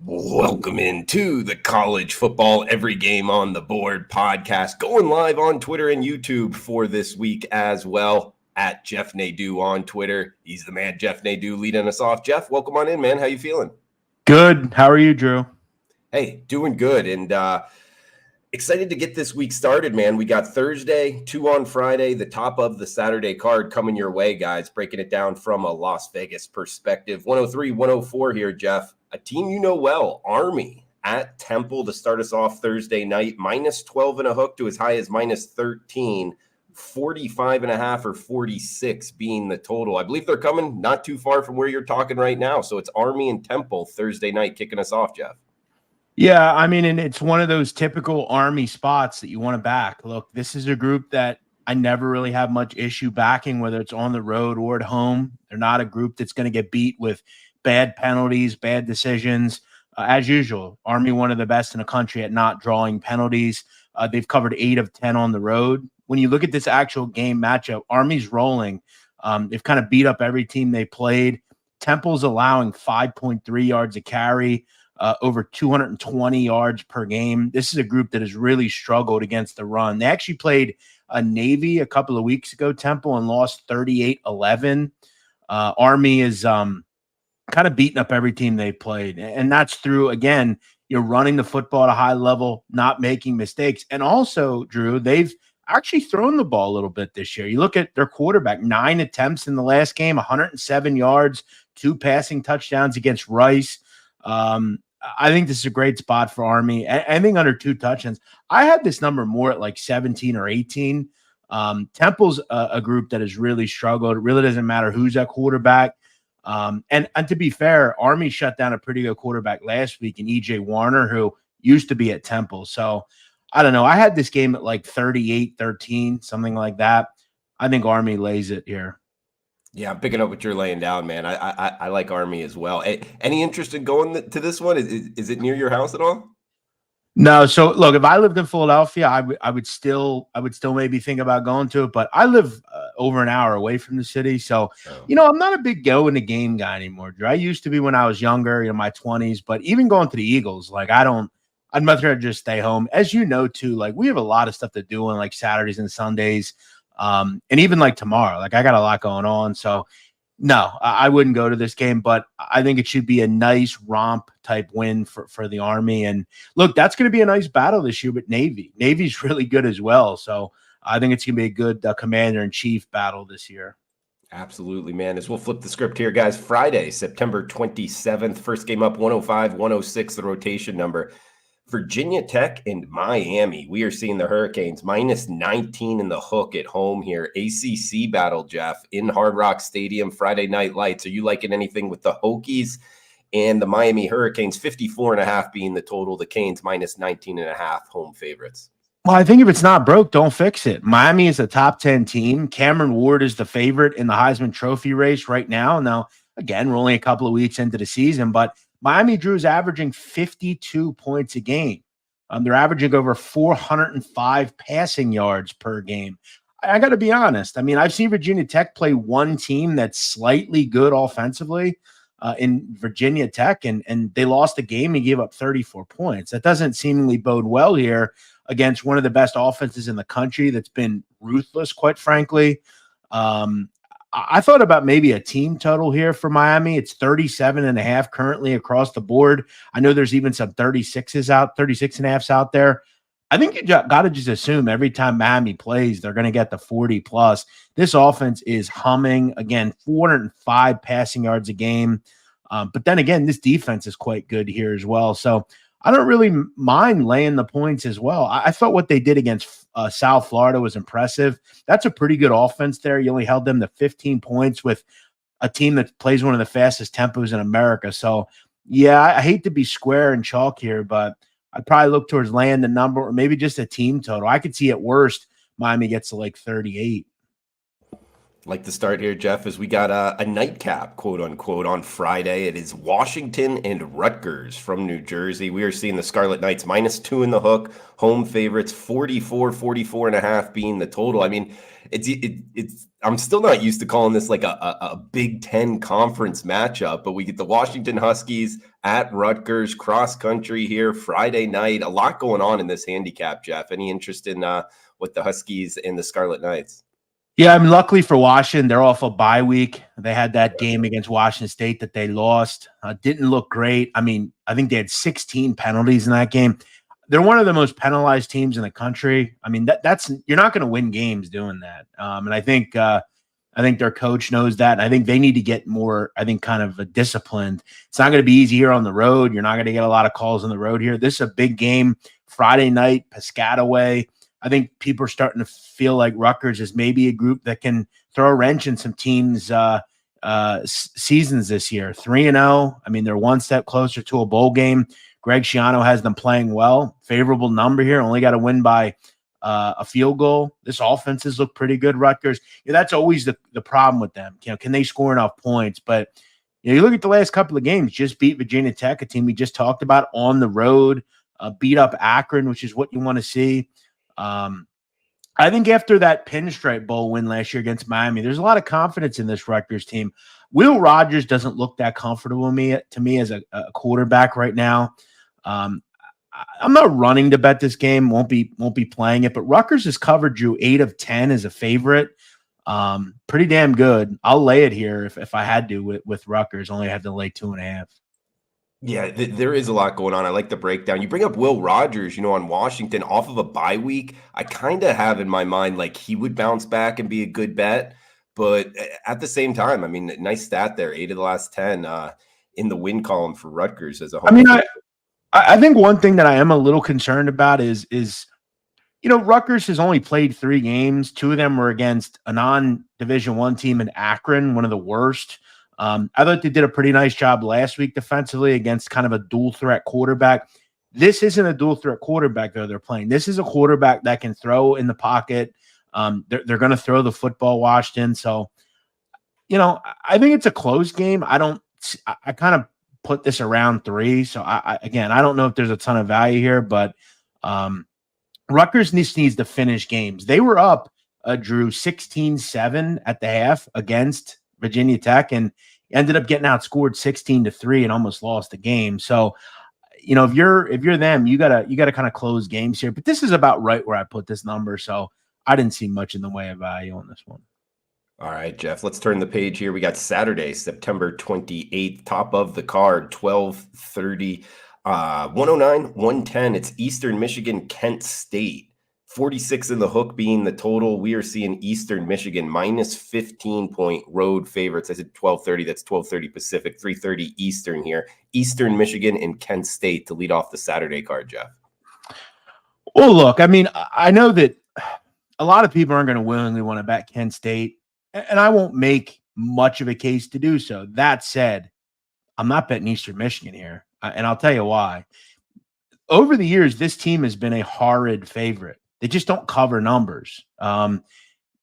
Welcome into the College Football Every Game on the Board podcast, going live on Twitter and YouTube for this week as well, at Jeff Nadu on Twitter. He's the man, Jeff Nadu, leading us off. Jeff, welcome on in, man. How you feeling? Good. How are you, Drew? Hey, doing good, and excited to get this week started, man. We got Thursday, 2 on Friday, the top of the Saturday card coming your way, guys, breaking it down from a Las Vegas perspective. 103, 104 here, Jeff. A team you know well, Army at Temple to start us off Thursday night, minus 12 and a hook to as high as minus 13, 45 and a half or 46 being the total. I believe they're coming not too far from where you're talking right now. So it's Army and Temple Thursday night kicking us off, Jeff. Yeah, I mean, and it's one of those typical Army spots that you want to back. Look, this is a group that I never really have much issue backing, whether it's on the road or at home. They're not a group that's going to get beat with bad penalties, bad decisions. As usual, Army, one of the best in the country at not drawing penalties. They've covered 8 of 10 on the road. When you look at this actual game matchup, Army's rolling. They've kind of beat up every team they played. Temple's allowing 5.3 yards a carry, over 220 yards per game. This is a group that has really struggled against the run. They actually played a Navy a couple of weeks ago, Temple, and lost 38-11. Army is kind of beating up every team they played. And that's through, again, you're running the football at a high level, not making mistakes. And also, Drew, they've actually thrown the ball a little bit this year. You look at their quarterback, 9 attempts in the last game, 107 yards, 2 passing touchdowns against Rice. I think this is a great spot for Army. Anything under 2 touchdowns. I had this number more at like 17 or 18. Temple's a group that has really struggled. It really doesn't matter who's at quarterback. And to be fair, Army shut down a pretty good quarterback last week in E.J. Warner, who used to be at Temple. So I don't know. I had this game at like 38-13, something like that. I think Army lays it here. Yeah, I'm picking up what you're laying down, man. I like Army as well. Any interest in going to this one? Is it near your house at all? No. So look, if I lived in Philadelphia, I would still maybe think about going to it. But I live over an hour away from the city, so I'm not a big go in the game guy anymore, Drew. I used to be when I was younger, my 20s. But even going to the Eagles, like I'd much rather just stay home. As you know, too, like we have a lot of stuff to do on like Saturdays and Sundays. And even like tomorrow, like I got a lot going on. So no, I wouldn't go to this game, but I think it should be a nice romp type win for the Army. And look, that's going to be a nice battle this year with Navy. Navy's really good as well. So I think it's going to be a good commander-in-chief battle this year. Absolutely, man. As we'll flip the script here, guys, Friday, September 27th, first game up 105, 106, the rotation number. Virginia Tech and Miami. We are seeing the Hurricanes minus 19 in the hook at home here. ACC battle, Jeff, in Hard Rock Stadium, Friday night lights. Are you liking anything with the Hokies and the Miami Hurricanes? 54 and a half being the total. The Canes minus 19 and a half home favorites. Well, I think if it's not broke, don't fix it. Miami is a top 10 team. Cameron Ward is the favorite in the Heisman Trophy race right now. Now, again, we're only a couple of weeks into the season, but Miami, Drew, is averaging 52 points a game. They're averaging over 405 passing yards per game. I got to be honest. I mean, I've seen Virginia Tech play one team that's slightly good offensively in Virginia Tech, and they lost a game and gave up 34 points. That doesn't seemingly bode well here against one of the best offenses in the country that's been ruthless, quite frankly. I thought about maybe a team total here for Miami. It's 37 and a half currently across the board. I know there's even some 36 and a halfs out there. I think you got to just assume every time Miami plays, they're going to get the 40 plus. This offense is humming. Again, 405 passing yards a game. But then again, this defense is quite good here as well. So I don't really mind laying the points as well. I thought what they did against South Florida was impressive. That's a pretty good offense there. You only held them to 15 points with a team that plays one of the fastest tempos in America. So, yeah, I hate to be square and chalk here, but I'd probably look towards laying the number or maybe just a team total. I could see at worst Miami gets to like 38. Like to start here, Jeff, as we got a nightcap, quote unquote, on Friday. It is Washington and Rutgers from New Jersey. We are seeing the Scarlet Knights -2 in the hook, home favorites 44 being the total. I mean, it's I'm still not used to calling this like a Big Ten conference matchup, but we get the Washington Huskies at Rutgers, cross country here Friday night. A lot going on in this handicap, Jeff. Any interest in what the Huskies and the Scarlet Knights? Yeah, I mean, luckily for Washington, they're off a bye week. They had that game against Washington State that they lost. Didn't look great. I mean, I think they had 16 penalties in that game. They're one of the most penalized teams in the country. I mean, that's you're not going to win games doing that. And I think their coach knows that. And I think they need to get more, kind of disciplined. It's not going to be easy here on the road. You're not going to get a lot of calls on the road here. This is a big game, Friday night, Piscataway. I think people are starting to feel like Rutgers is maybe a group that can throw a wrench in some teams' seasons this year. 3-0. I mean, they're one step closer to a bowl game. Greg Schiano has them playing well. Favorable number here. Only got to win by a field goal. This offenses look pretty good, Rutgers. Yeah, that's always the problem with them. Can they score enough points? But you look at the last couple of games, just beat Virginia Tech, a team we just talked about, on the road, beat up Akron, which is what you want to see. I think after that Pinstripe Bowl win last year against Miami, there's a lot of confidence in this Rutgers team. Will Rogers doesn't look that comfortable to me as a quarterback right now. I'm not running to bet this game. Won't be playing it. But Rutgers has covered Drew 8 of 10 as a favorite. Pretty damn good. I'll lay it here if I had to with Rutgers. Only have to lay 2.5. Yeah, there is a lot going on. I like the breakdown. You bring up Will Rogers, on Washington off of a bye week. I kind of have in my mind like he would bounce back and be a good bet. But at the same time, I mean, nice stat there. 8 of the last 10 in the win column for Rutgers as a whole. I mean, I think one thing that I am a little concerned about is Rutgers has only played 3 games. 2 of them were against a non-Division I team in Akron, one of the worst. I thought they did a pretty nice job last week defensively against kind of a dual threat quarterback. This isn't a dual threat quarterback, though, they're playing. This is a quarterback that can throw in the pocket. They're going to throw the football, Washington. So, I think it's a close game. I kind of put this around 3. So, I don't know if there's a ton of value here, but Rutgers needs to finish games. They were up, Drew, 16-7 at the half against Virginia Tech and ended up getting outscored 16-3 and almost lost the game. So, if you're them, you gotta kind of close games here. But this is about right where I put this number. So I didn't see much in the way of value on this one. All right, Jeff, let's turn the page here. We got Saturday, September 28th, top of the card, 12:30, 109, 110. It's Eastern Michigan, Kent State. 46 in the hook being the total. We are seeing Eastern Michigan -15-point road favorites. I said 12:30. That's 12:30 Pacific, 3:30 Eastern here. Eastern Michigan and Kent State to lead off the Saturday card, Jeff. Well, look, I mean, I know that a lot of people aren't going to willingly want to bet Kent State, and I won't make much of a case to do so. That said, I'm not betting Eastern Michigan here, and I'll tell you why. Over the years, this team has been a horrid favorite. They just don't cover numbers. They're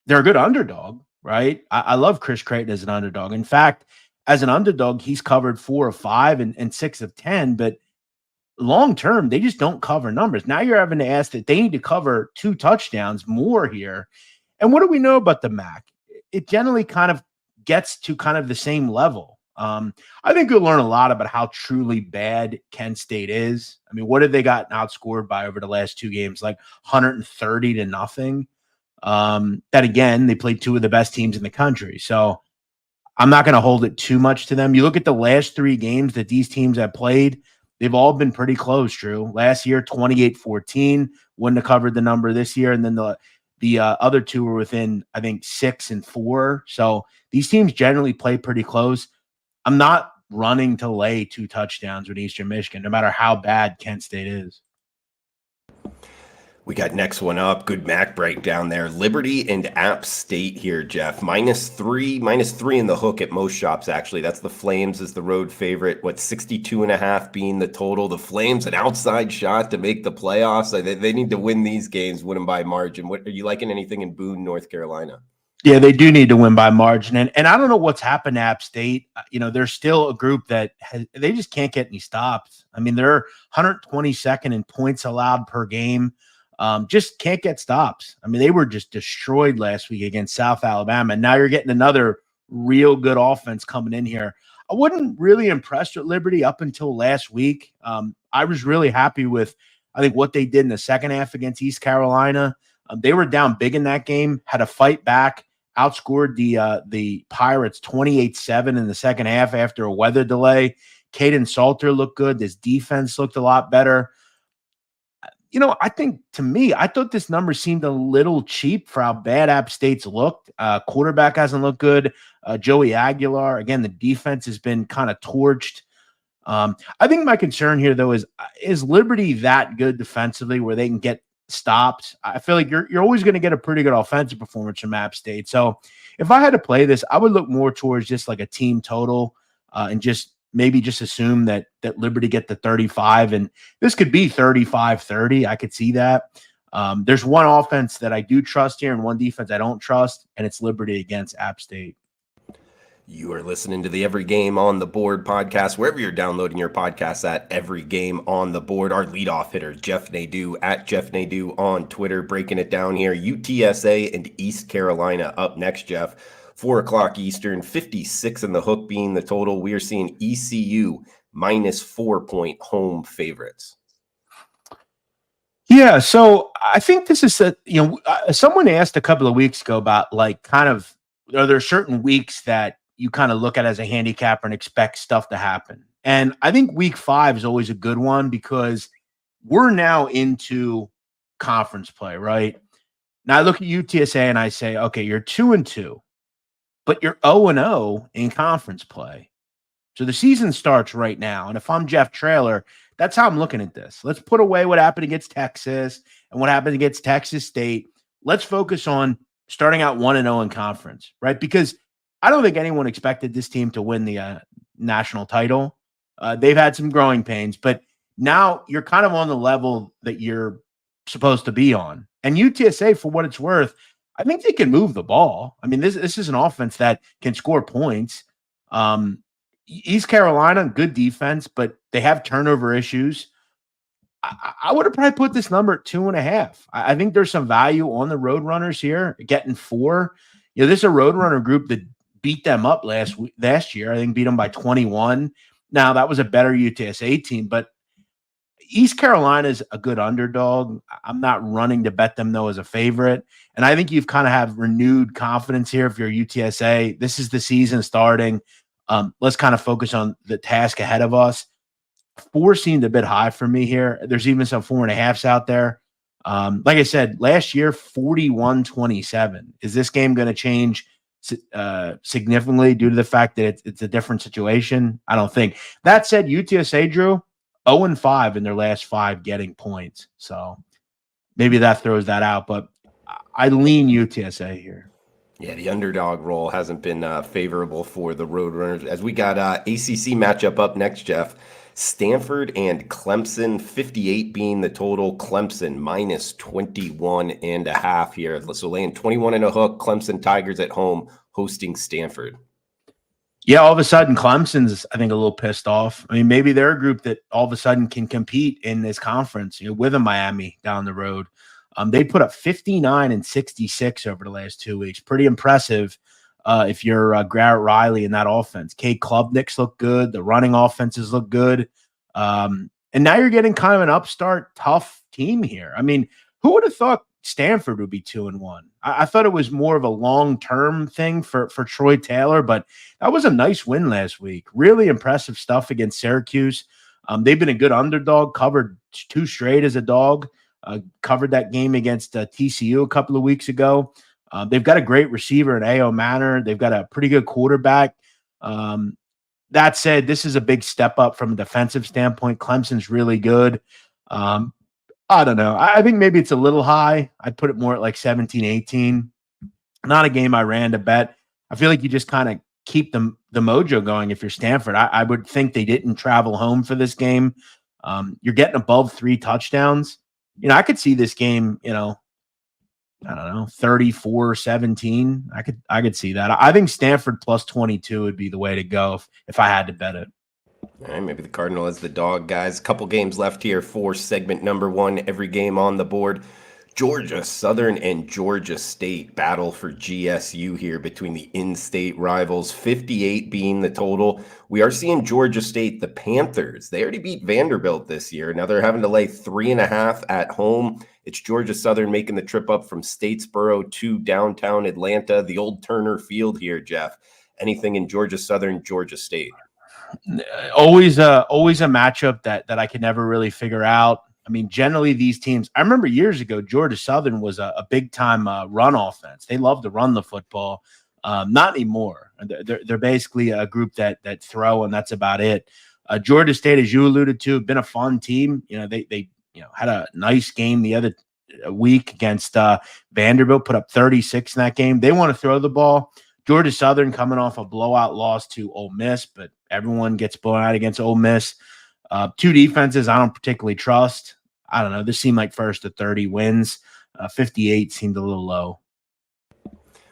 a good underdog, right? I love Chris Creighton as an underdog. In fact, as an underdog, he's covered 4 of 5 and 6 of 10, but long term, they just don't cover numbers. Now you're having to ask that they need to cover 2 touchdowns more here. And what do we know about the MAC? It generally kind of gets to kind of the same level. I think you'll learn a lot about how truly bad Kent State is. I mean, what have they gotten outscored by over the last 2 games? Like 130-0. That again, they played 2 of the best teams in the country. So I'm not going to hold it too much to them. You look at the last 3 games that these teams have played, they've all been pretty close, Drew. Last year, 28-14, wouldn't have covered the number this year. And then the other 2 were within, I think, 6 and 4. So these teams generally play pretty close. I'm not running to lay 2 touchdowns with Eastern Michigan, no matter how bad Kent State is. We got next one up. Good MAC breakdown there. Liberty and App State here, Jeff. -3 in the hook at most shops, actually. That's the Flames as the road favorite. 62.5 being the total. The Flames, an outside shot to make the playoffs. They need to win these games, win them by margin. What are you liking anything in Boone, North Carolina? Yeah, they do need to win by margin. And I don't know what's happened to App State. They're still a group that they just can't get any stops. I mean, they're 122nd in points allowed per game. Just can't get stops. I mean, they were just destroyed last week against South Alabama. And now you're getting another real good offense coming in here. I wasn't really impressed with Liberty up until last week. I was really happy with, I think, what they did in the second half against East Carolina. They were down big in that game, had to fight back, outscored the Pirates 28-7 in the second half after a weather delay. Caden Salter looked good. This defense looked a lot better. I think, to me, I thought this number seemed a little cheap for how bad App State's looked. Quarterback hasn't looked good. Joey Aguilar, again, the defense has been kind of torched. I think my concern here, though, is Liberty that good defensively where they can get stopped? I feel like you're always going to get a pretty good offensive performance from App State. So if I had to play this, I would look more towards just like a team total and just maybe just assume that Liberty get the 35, and this could be 35-30. I could see that. There's one offense that I do trust here and one defense I don't trust, and it's Liberty against App State. You are listening to the Every Game on the Board podcast, wherever you're downloading your podcasts at. Every Game on the Board. Our leadoff hitter, Jeff Nadu, at Jeff Nadu on Twitter, breaking it down here. UTSA and East Carolina up next, Jeff. 4 o'clock Eastern, 56 in the hook being the total. We are seeing ECU minus 4-point home favorites. Yeah, so I think this is someone asked a couple of weeks ago about are there certain weeks that you kind of look at as a handicapper and expect stuff to happen. And I think week 5 is always a good one because we're now into conference play, right? Now I look at UTSA and I say, okay, you're 2-2, but you're 0-0 in conference play. So the season starts right now. And if I'm Jeff Traylor, that's how I'm looking at this. Let's put away what happened against Texas and what happened against Texas State. Let's focus on starting out 1-0 in conference, right? Because I don't think anyone expected this team to win the national title. They've had some growing pains, but now you're kind of on the level that you're supposed to be on. And UTSA, for what it's worth, I think they can move the ball. I mean, this is an offense that can score points. East Carolina, good defense, but they have turnover issues. I would have probably put this number at 2.5. I think there's some value on the Roadrunners here, getting 4. This is a Roadrunner group that beat them up last year. I think beat them by 21. Now, that was a better UTSA team, but East Carolina is a good underdog. I'm not running to bet them, though, as a favorite. And I think you've kind of have renewed confidence here if you're UTSA. This is the season starting. Let's kind of focus on the task ahead of us. 4 seemed a bit high for me here. There's even some 4.5s out there. Like I said, last year, 41-27. Is this game going to change significantly due to the fact that it's a different situation? I don't think. That said, UTSA, Drew, 0-5 in their last 5 getting points. So maybe that throws that out, but I lean UTSA here. Yeah, the underdog role hasn't been favorable for the Roadrunners. As we got ACC matchup up next, Jeff. Stanford and Clemson, 58 being the total. Clemson minus 21.5 here. So laying 21 in a hook. Clemson Tigers at home hosting Stanford. Yeah, all of a sudden Clemson's, I think, a little pissed off. I mean, maybe they're a group that all of a sudden can compete in this conference, with a Miami down the road. They put up 59 and 66 over the last 2 weeks. Pretty impressive if you're Garrett Riley in that offense. Cade Klubnik's look good. The running offenses look good. And now you're getting kind of an upstart, tough team here. I mean, who would have thought Stanford would be 2-1? I thought it was more of a long-term thing for Troy Taylor, but that was a nice win last week. Really impressive stuff against Syracuse. They've been a good underdog, covered 2 straight as a dog. Covered that game against TCU a couple of weeks ago. They've got a great receiver in A.O. Manor. They've got a pretty good quarterback. That said, this is a big step up from a defensive standpoint. Clemson's really good. I don't know. I think maybe it's a little high. I'd put it more at like 17-18. Not a game I ran to bet. I feel like you just kind of keep the mojo going if you're Stanford. I would think they didn't travel home for this game. You're getting above 3 touchdowns. I could see this game, I don't know, 34-17. I could see that. I think Stanford plus 22 would be the way to go if I had to bet it. All right, maybe the Cardinal as the dog, guys. A couple games left here for segment number one. Every game on the board. Georgia Southern and Georgia State battle for GSU here between the in-state rivals, 58 being the total. We are seeing Georgia State, the Panthers. They already beat Vanderbilt this year. Now they're having to lay 3.5 at home. It's Georgia Southern making the trip up from Statesboro to downtown Atlanta, the old Turner Field here, Jeff. Anything in Georgia Southern, Georgia State? Always a matchup that I could never really figure out. I mean, generally these teams, I remember years ago, Georgia Southern was a big time run offense. They love to run the football. Not anymore. They're basically a group that throw, and that's about it. Georgia State, as you alluded to, have been a fun team. They had a nice game the other week against Vanderbilt, put up 36 in that game. They want to throw the ball. Georgia Southern coming off a blowout loss to Ole Miss, but everyone gets blown out against Ole Miss. Two defenses I don't particularly trust. I don't know. This seemed like first to 30 wins. 58 seemed a little low.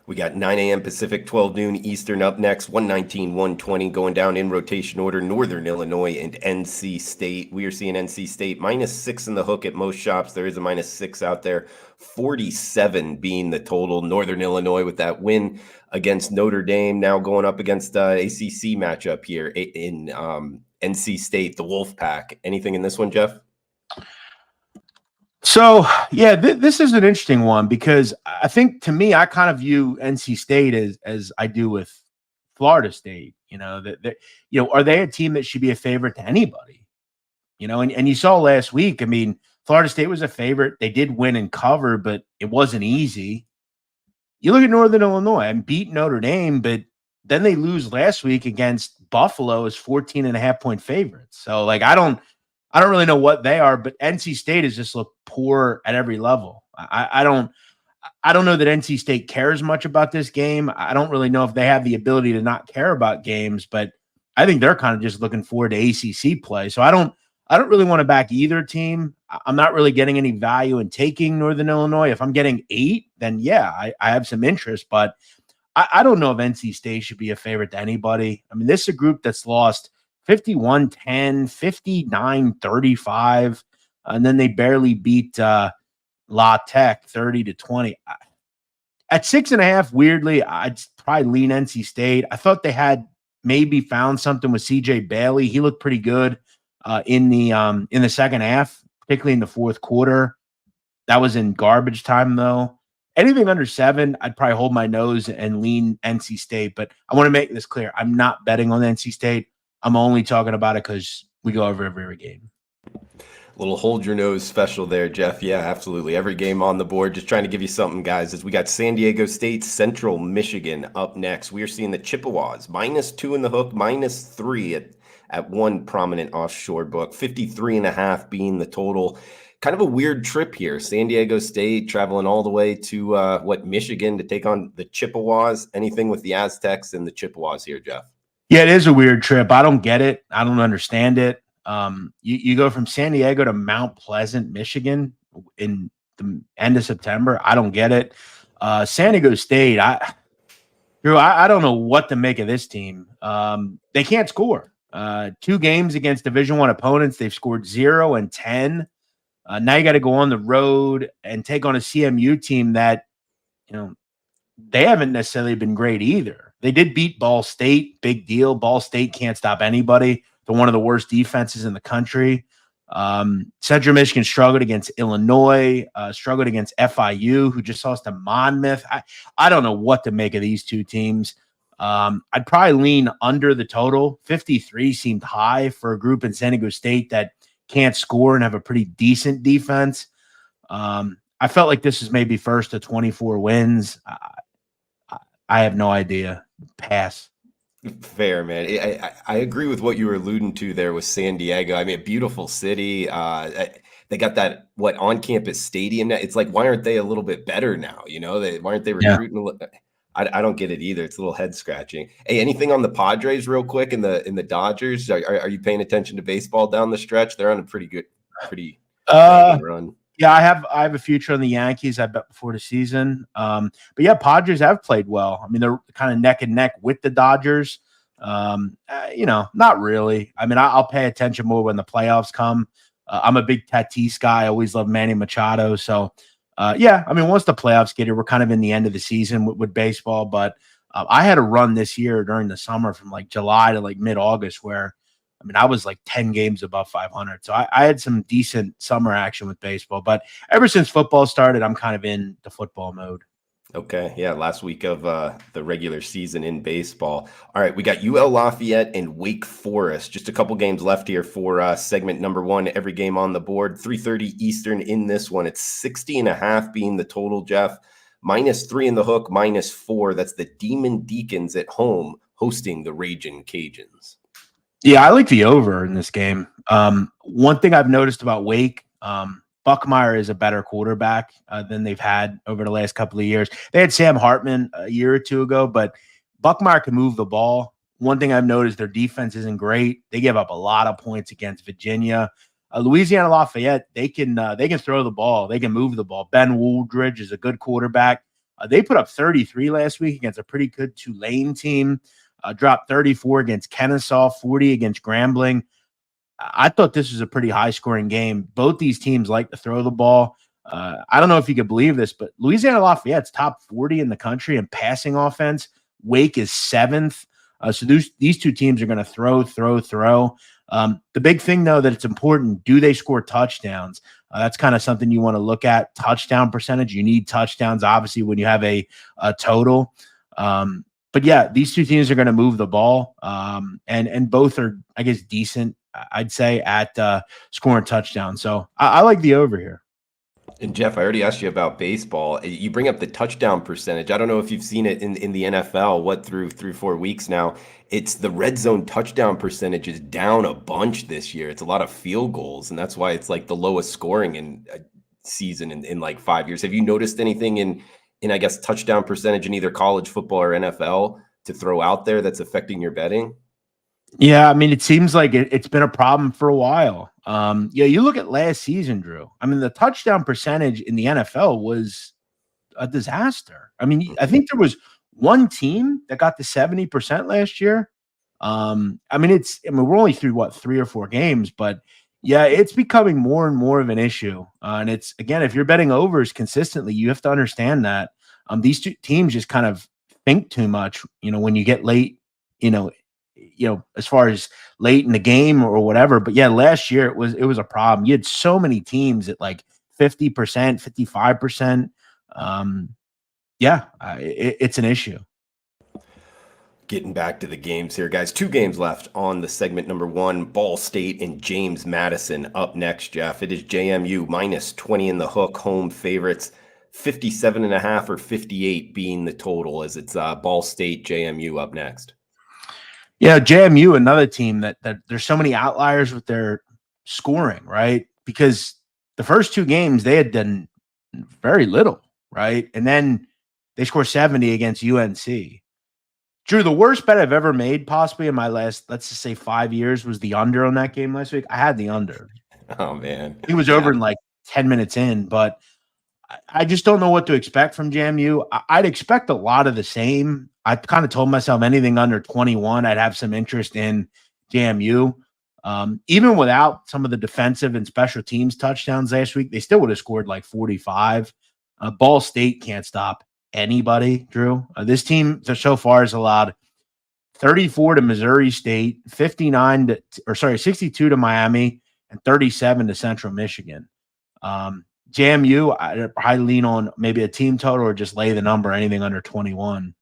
We got 9 a.m. Pacific, 12 noon Eastern up next, 119, 120 going down in rotation order, Northern Illinois and NC State. We are seeing NC State -6 in the hook at most shops. There is a -6 out there, 47 being the total. Northern Illinois with that win against Notre Dame, now going up against ACC matchup here in NC State, the Wolfpack. Anything in this one, Jeff? So, yeah, this is an interesting one because I think to me, I kind of view NC State as I do with Florida State. Are they a team that should be a favorite to anybody? And you saw last week, I mean, Florida State was a favorite. They did win and cover, but it wasn't easy. You look at Northern Illinois and beat Notre Dame, but then they lose last week against Buffalo as 14.5-point favorites. So, I don't really know what they are, but NC State has just looked poor at every level. I don't know that NC State cares much about this game. I don't really know if they have the ability to not care about games, but I think they're kind of just looking forward to ACC play. So I don't really want to back either team. I'm not really getting any value in taking Northern Illinois. If I'm getting 8, then yeah, I have some interest, but I don't know if NC State should be a favorite to anybody. I mean, this is a group that's lost 51-10, 59-35, and then they barely beat La Tech 30-20. At 6.5, weirdly, I'd probably lean NC State. I thought they had maybe found something with CJ Bailey. He looked pretty good in the second half, particularly in the fourth quarter. That was in garbage time, though. Anything under 7, I'd probably hold my nose and lean NC State. But I want to make this clear. I'm not betting on NC State. I'm only talking about it because we go over every game. Little hold your nose special there, Jeff. Yeah, absolutely. Every game on the board. Just trying to give you something, guys, as we got San Diego State, Central Michigan up next. We are seeing the Chippewas -2 in the hook, -3 at one prominent offshore book, 53.5 being the total. Kind of a weird trip here. San Diego State traveling all the way to Michigan to take on the Chippewas. Anything with the Aztecs and the Chippewas here, Jeff? Yeah, it is a weird trip. I don't get it. I don't understand it. You go from San Diego to Mount Pleasant, Michigan in the end of September. I don't get it. San Diego State, Drew, I don't know what to make of this team. They can't score. 2 games against Division I opponents, they've scored 0 and 10. Now you got to go on the road and take on a CMU team that, they haven't necessarily been great either. They did beat Ball State, big deal. Ball State can't stop anybody. They're one of the worst defenses in the country. Central Michigan struggled against Illinois, struggled against FIU, who just lost to Monmouth. I don't know what to make of these two teams. I'd probably lean under the total. 53 seemed high for a group in San Diego State that can't score and have a pretty decent defense. I felt like this is maybe first to 24 wins. I have no idea. Pass. Fair, man. I agree with what you were alluding to there with San Diego. I mean, a beautiful city. They got that on-campus stadium now. It's like, why aren't they a little bit better now? Why aren't they recruiting? Yeah. I don't get it either. It's a little head scratching. Hey, anything on the Padres real quick in the Dodgers? Are you paying attention to baseball down the stretch? They're on a pretty run. Yeah, I have a future on the Yankees. I bet before the season. But yeah, Padres have played well. I mean, they're kind of neck and neck with the Dodgers. Not really. I mean, I'll pay attention more when the playoffs come. I'm a big Tatis guy. I always love Manny Machado. So, yeah, I mean, once the playoffs get here, we're kind of in the end of the season with baseball. But I had a run this year during the summer from like July to like mid-August where I mean, I was like 10 games above 500. So I had some decent summer action with baseball. But ever since football started, I'm kind of in the football mode. Okay, yeah, last week of the regular season in baseball. All right, we got UL Lafayette and Wake Forest. Just a couple games left here for segment number 1. Every game on the board, 3:30 Eastern in this one. It's 60.5 being the total, Jeff. -3 in the hook, -4. That's the Demon Deacons at home hosting the Ragin' Cajuns. Yeah, I like the over in this game. One thing I've noticed about Wake, Buckmeyer is a better quarterback than they've had over the last couple of years. They had Sam Hartman a year or two ago, but Buckmeyer can move the ball. One thing I've noticed, their defense isn't great. They give up a lot of points against Virginia. Louisiana Lafayette, they can throw the ball. They can move the ball. Ben Wooldridge is a good quarterback. They put up 33 last week against a pretty good Tulane team. Dropped 34 against Kennesaw, 40 against Grambling. I thought this was a pretty high-scoring game. Both these teams like to throw the ball. I don't know if you could believe this, but Louisiana Lafayette's top 40 in the country in passing offense. Wake is 7th. So these two teams are going to throw. The big thing, though, that it's important, do they score touchdowns? That's kind of something you want to look at. Touchdown percentage. You need touchdowns, obviously, when you have a total. But yeah, these two teams are going to move the ball, and both are, I guess, decent. I'd say at scoring touchdowns. So I like the over here. And Jeff, I already asked you about baseball. You bring up the touchdown percentage. I don't know if you've seen it in the NFL. Through 3-4 weeks now, it's the red zone touchdown percentage is down a bunch this year. It's a lot of field goals, and that's why it's like the lowest scoring in a season in like 5 years. Have you noticed anything in I guess touchdown percentage in either college football or NFL to throw out there that's affecting your betting? Yeah, I mean, it seems like it's been a problem for a while. Yeah, you look at last season, Drew. I mean, the touchdown percentage in the NFL was a disaster. I mean, I think there was one team that got to 70% last year. I mean, we're only through 3 or 4 games, but yeah, it's becoming more and more of an issue. And it's, again, if you're betting overs consistently, you have to understand that these two teams just kind of think too much, when you get late, as far as late in the game or whatever. But yeah, last year it was a problem. You had so many teams at like 50%, 55%. It's an issue. Getting back to the games here, guys. 2 games left on the segment number 1. Ball State and James Madison up next, Jeff. It is JMU -20 in the hook, home favorites. 57.5 or 58 being the total as it's Ball State, JMU up next. Yeah, JMU, another team that there's so many outliers with their scoring, right? Because the first 2 games they had done very little, right? And then they score 70 against UNC. Drew, the worst bet I've ever made, possibly in my last, let's just say 5 years, was the under on that game last week. I had the under. Oh, man. It was over in like 10 minutes in, but I just don't know what to expect from JMU. I'd expect a lot of the same. I kind of told myself anything under 21, I'd have some interest in JMU. Even without some of the defensive and special teams touchdowns last week, they still would have scored like 45. Ball State can't stop anybody, Drew. This team so far has allowed 34 to Missouri State, 62 to Miami, and 37 to Central Michigan. JMU, I lean on maybe a team total or just lay the number, anything under 21.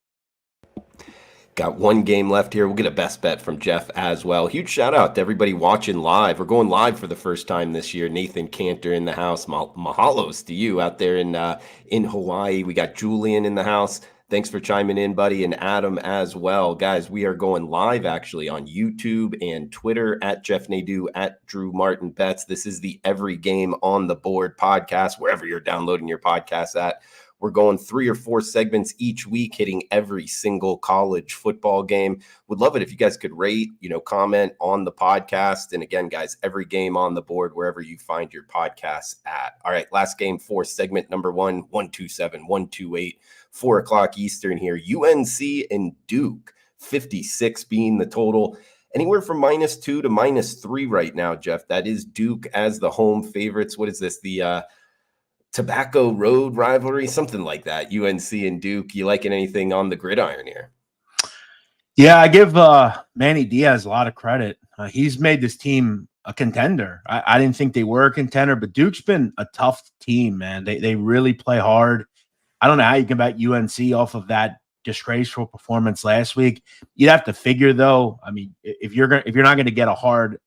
Got 1 game left here. We'll get a best bet from Jeff as well. Huge shout out to everybody watching live. We're going live for the first time this year. Nathan Cantor in the house. Mahalos to you out there in Hawaii. We got Julian in the house. Thanks for chiming in, buddy, and Adam as well. Guys, we are going live actually on YouTube and Twitter at Jeff Nadu, at Drew Martin Bets. This is the Every Game on the Board podcast, wherever you're downloading your podcasts at. We're going 3 or 4 segments each week, hitting every single college football game. Would love it if you guys could rate, comment on the podcast. And again, guys, every game on the board, wherever you find your podcasts at. All right, last game for segment number 1, 127, 128, 4 o'clock Eastern here. UNC and Duke, 56 being the total. Anywhere from -2 to -3 right now, Jeff. That is Duke as the home favorites. What is this? The Tobacco Road rivalry, something like that. UNC and Duke. You liking anything on the gridiron here? Yeah, I give Manny Diaz a lot of credit. He's made this team a contender. I didn't think they were a contender, but Duke's been a tough team, man. They really play hard. I don't know how you can back UNC off of that disgraceful performance last week. You'd have to figure, though. I mean, if you're not going to get a hard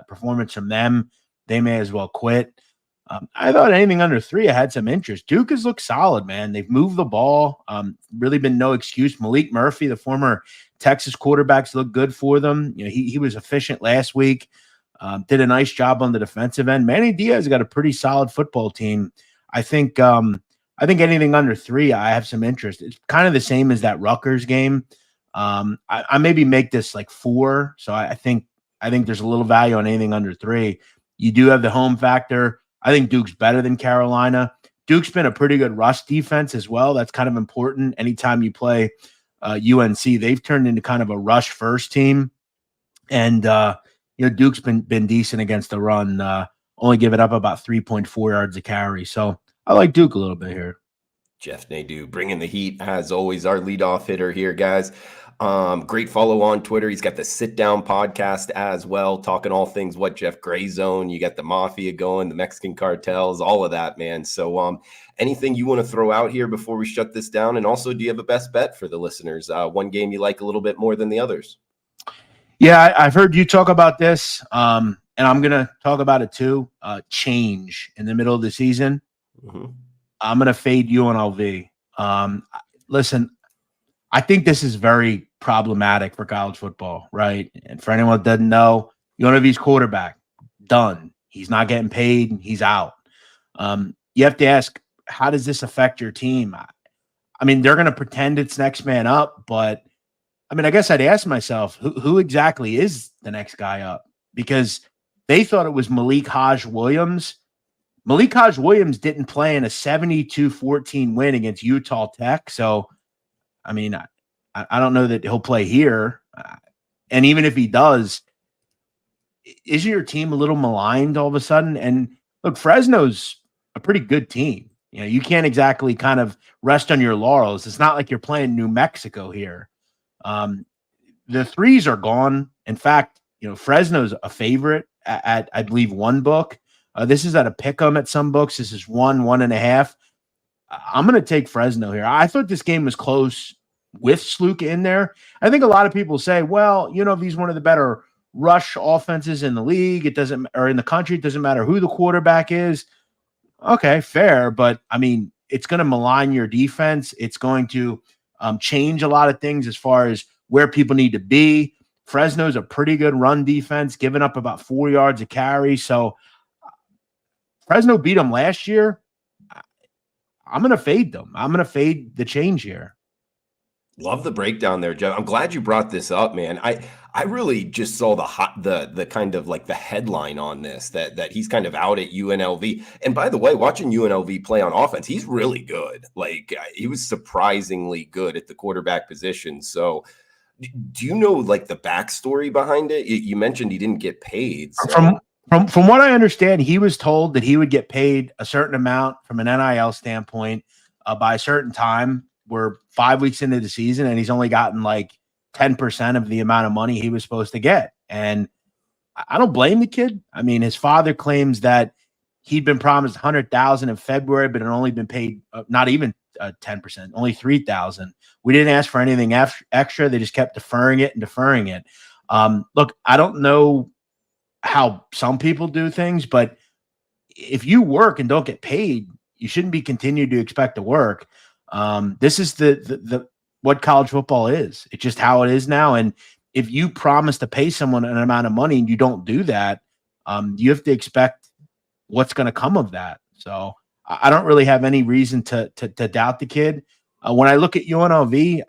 performance from them, they may as well quit. I thought anything under 3, I had some interest. Duke has looked solid, man. They've moved the ball. Really been no excuse. Malik Murphy, the former Texas quarterbacks, looked good for them. He was efficient last week. Did a nice job on the defensive end. Manny Diaz got a pretty solid football team. I think anything under 3, I have some interest. It's kind of the same as that Rutgers game. I maybe make this like 4. So I think there's a little value on anything under 3. You do have the home factor. I think Duke's better than Carolina. Duke's been a pretty good rush defense as well. That's kind of important. Anytime you play UNC, they've turned into kind of a rush first team. And, Duke's been decent against the run, only giving up about 3.4 yards a carry. So I like Duke a little bit here. Jeff Nadu bringing the heat, as always, our leadoff hitter here, guys. Great follow on Twitter. He's got the Sit Down podcast as well, talking all things Jeff, Gray Zone. You got the Mafia going, the Mexican cartels, all of that, man. So anything you want to throw out here before we shut this down? And also, do you have a best bet for the listeners? One game you like a little bit more than the others? Yeah, I've heard you talk about this, and I'm going to talk about it too. Change in the middle of the season. Mm-hmm. I'm going to fade UNLV. Listen, I think this is very problematic for college football, right? And for anyone that doesn't know, UNLV's quarterback, done. He's not getting paid. He's out. You have to ask, how does this affect your team? I mean, they're going to pretend it's next man up, but I guess I'd ask myself, who exactly is the next guy up? Because they thought it was Malik Hodge-Williams. Malik Hodge-Williams didn't play in a 72-14 win against Utah Tech. So, I don't know that he'll play here. And even if he does, is your team a little maligned all of a sudden? And look, Fresno's a pretty good team. You can't exactly kind of rest on your laurels. It's not like you're playing New Mexico here. The threes are gone. In fact, Fresno's a favorite at I believe 1 book. This is at a pick 'em at some books. This is 1.5. I'm going to take Fresno here. I thought this game was close with Sluka in there. I think a lot of people say, well, he's one of the better rush offenses in the league. Or in the country. It doesn't matter who the quarterback is. Okay, fair. But it's going to malign your defense. It's going to change a lot of things as far as where people need to be. Fresno's a pretty good run defense, giving up about 4 yards a carry. So Fresno beat them last year. I'm going to fade them. I'm going to fade the change here. Love the breakdown there, Jeff. I'm glad you brought this up, man. I really just saw the kind of like the headline on this that he's kind of out at UNLV. And by the way, watching UNLV play on offense, he's really good. Like he was surprisingly good at the quarterback position. So do you know like the backstory behind it? You mentioned he didn't get paid. So. From what I understand, he was told that he would get paid a certain amount from an NIL standpoint by a certain time. We're 5 weeks into the season, and he's only gotten like 10% of the amount of money he was supposed to get. And I don't blame the kid. His father claims that he'd been promised $100,000 in February, but had only been paid not even 10%, only $3,000. We didn't ask for anything extra. They just kept deferring it. Look, I don't know how some people do things, but if you work and don't get paid, you shouldn't be continued to expect to work. This is the what college football is. It's just how it is now. And if you promise to pay someone an amount of money and you don't do that, you have to expect what's going to come of that. So I don't really have any reason to doubt the kid. When I look at UNLV,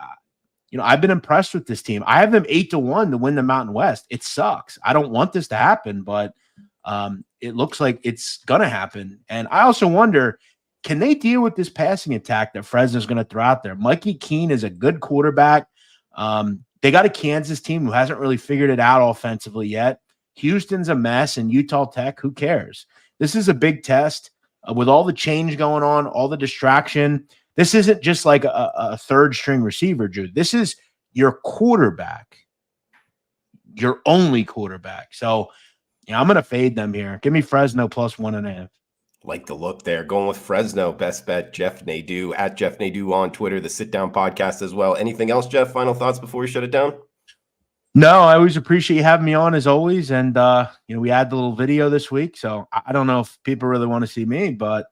I've been impressed with this team. I have them 8-1 to win the Mountain West. It sucks. I don't want this to happen, but it looks like it's going to happen. And I also wonder, can they deal with this passing attack that Fresno's going to throw out there? Mikey Keene is a good quarterback. They got a Kansas team who hasn't really figured it out offensively yet. Houston's a mess, and Utah Tech, who cares? This is a big test with all the change going on, all the distraction. This isn't just like a third string receiver, Drew. This is your quarterback, your only quarterback. So, I'm going to fade them here. Give me Fresno plus 1.5. Like the look there. Going with Fresno. Best bet, Jeff Nadu, at Jeff Nadu on Twitter, the Sit Down Podcast as well. Anything else, Jeff? Final thoughts before we shut it down? No, I always appreciate you having me on as always. And, we had the little video this week. So I don't know if people really want to see me, but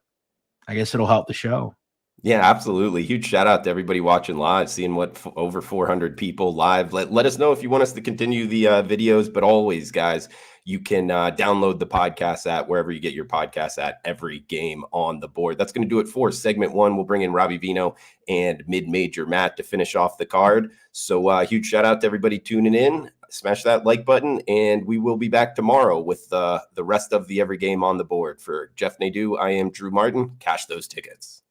I guess it'll help the show. Yeah, absolutely. Huge shout out to everybody watching live, seeing over 400 people live. Let us know if you want us to continue the videos, but always, guys, you can download the podcast at wherever you get your podcasts at. Every game on the board. That's going to do it for segment 1. We'll bring in Robbie Vino and mid-major Matt to finish off the card. So huge shout out to everybody tuning in. Smash that like button, and we will be back tomorrow with the rest of the every game on the board. For Jeff Nadu, I am Drew Martin. Cash those tickets.